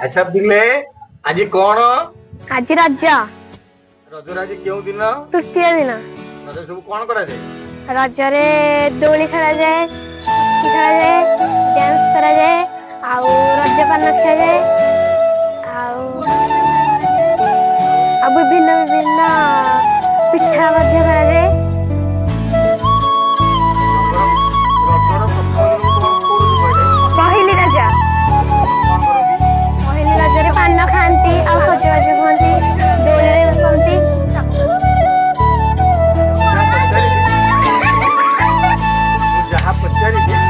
अच्छा बिले आज कौन आज रज रजर आज क्यों दिन तृतीय दिन रज सब कौन करा जाए रजरे दोली खेला जाए खेला जाए डांस करा जाए आउ रजपान खिया जाए आउ विभिन्न विभिन्न पिठा मध्य करा जाए पहली रज पहली रजरे पान खाती आ सजबाज हुंती दोली बसंती जहाँ पचारि धीरे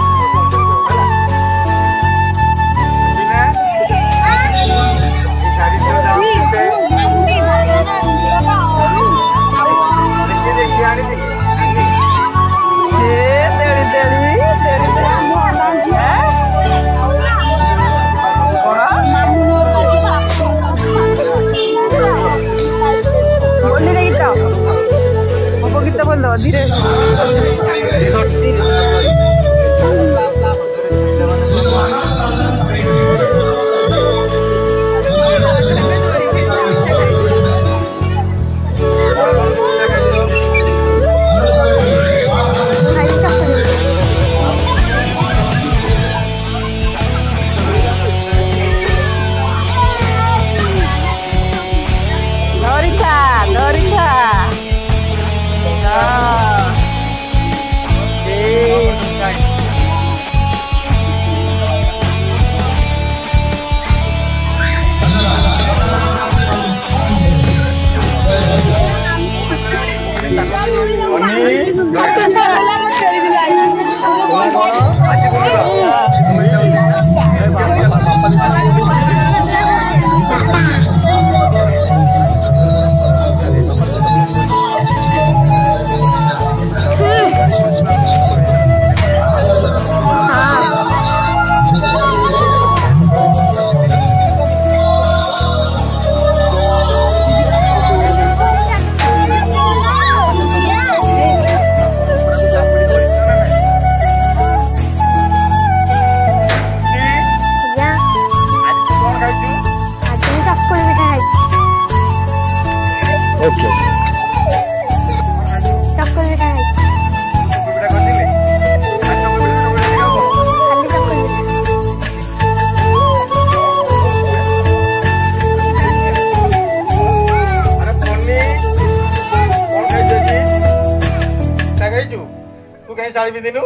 तू कहीं साड़ी भी दिनु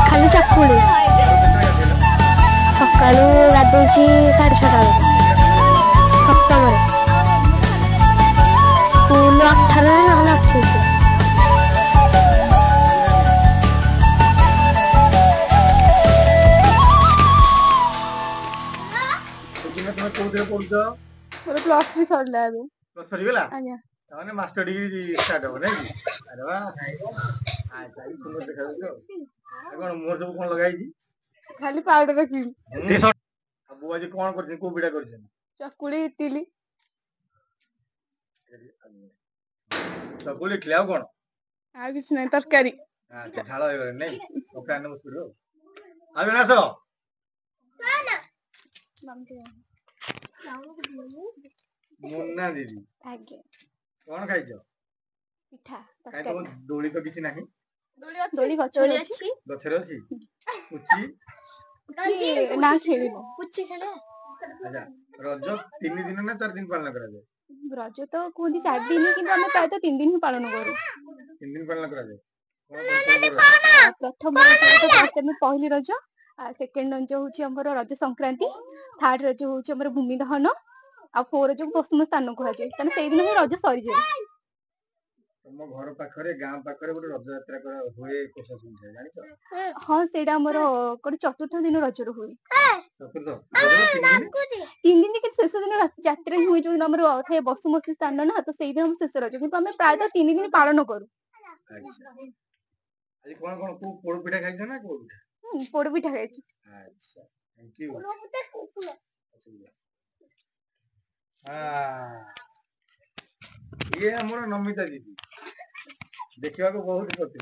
खाली चकुली सका गाधुची 6:30 सप्तम स्कूल 18 ना 28 +3 सरला अबे सरीगला आज्ञा ताने मास्टर डिग्री स्टार्ट हो नहीं अरे वाह अच्छा ई सुंदर देखा जो कोन मोर सब कोन लगाई जी खाली पाउडर रखी टी शर्ट अब आज कोन करछ को बिडा करछ चकुली इडली चकुली खिलाओ कोन आ किछ नै तरकारी अच्छा झाला हो गले नहीं ओकरा ने बस करो आ विनाश मुन्ना दीदी आगे कोन खाइछो पिठा काई तो दोली तो किसी नहीं दोली गछरे अछि गछरे अछि कुची ना खेलिनो कुची खेले अच्छा रज 3 दिन ना 4 दिन पालन करा जाए रज तो कोदी 4 दिन किंतु हमें प्राय तो 3 दिन ही पालन करू 3 दिन पालन करा जाए प्रथम रज तो फर्स्ट में पहली रज सेकंड रज होची हमर रज संक्रांति थर्ड रज होची हमर भूमि दहन आ फोर रज पश्चिम स्थान को जाए तने सेही दिन ही रज सरी जाए तुम घर पाखरे गां पाखरे गोटे रज यात्रा कर होए कोसा सुन जाय जानि छ हां सेडा हमर कोन चतुर्थ दिन रज रो होई ଚତୁର୍ଥ ରଜର 3 ଦିନ 3 ଦିନ କିନ୍ତୁ ଶେଷ ଦିନ ଯାତ୍ରା ହିଁ ହୁଏ ଯୋଉଦିନ ଆମର ଥାଏ ବସୁମତୀ ସ୍ଥାନ ନା ତ ସେଇଦିନ ଆମର ଶେଷ ରଜ କିନ୍ତୁ ଆମେ ପ୍ରାୟତଃ 3 ଦିନ ପାଳନ କରୁ। ଆଚ୍ଛା ଆଜି କଣ କଣ କୋଉ ପୋଡ ପିଠା ଖାଇଛ ନା କୋଉ ପିଠା? ପୋଡ ପିଠା ଖାଇଛୁ। ଆଚ୍ଛା ଥ୍ୟାଙ୍କ ୟୁ। ଇଏ ଆମର ନମିତା ଦିଦି ଦେଖିବାକୁ ବହୁତ ପତି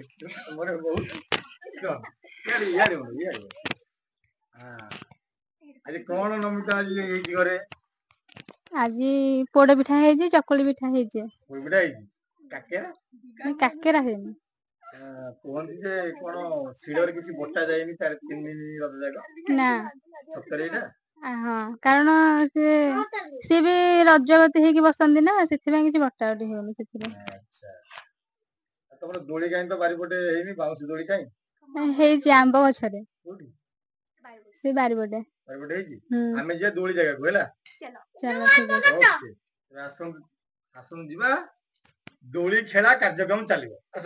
ମୋର ବହୁତ ଇଆଡେ ଆଜି କଣ ନମିତା ଆଜି ହେଇଛି ଘରେ? ଆଜି ପୋଡ ପିଠା ହେଇଛି ଚକୁଳି ପିଠା ହେଇଛି। ପୋଡ ପିଠା ହେଇଛି କାକେରା କାକେରା ହେଇନି। କୁହନ୍ତି ଯେ କଣ ଶିଳରେ କିଛି ବଟା ଯାଇନି 3 ଦିନ ରଜ ଯାକ ନା ସତରେ ଏଇଟା? ହଁ କାରଣ ସିଏ ବି ରଜବତୀ ହେଇକି ବସନ୍ତି ନା ସେଥିପାଇଁ କିଛି ବଟା ବଟି ହୁଏନି ସେଥିପାଇଁ। ଆଚ୍ଛା ତମର ଦୋଳି କାଇଁ ତ ବାରିପଟେ ହେଇନି ବାଉଁଶ ଦୋଳି କାଇଁ? ହେଇଛି ଆମ୍ବ ଗଛରେ କୋଉଠି? ସେ ବାରିପଟେ। ବାରିପଟେ ହେଇଛି ଆମେ ଯିବା ଦୋଳି ଜାଗାକୁ ହେଲା। ଚାଲ ଠିକ ଅଛି। ଓକେ ଆସନ୍ତୁ ଯିବା ଦୋଳି ଖେଳା କାର୍ଯ୍ୟକ୍ରମ ଚାଲିବ ଆସ।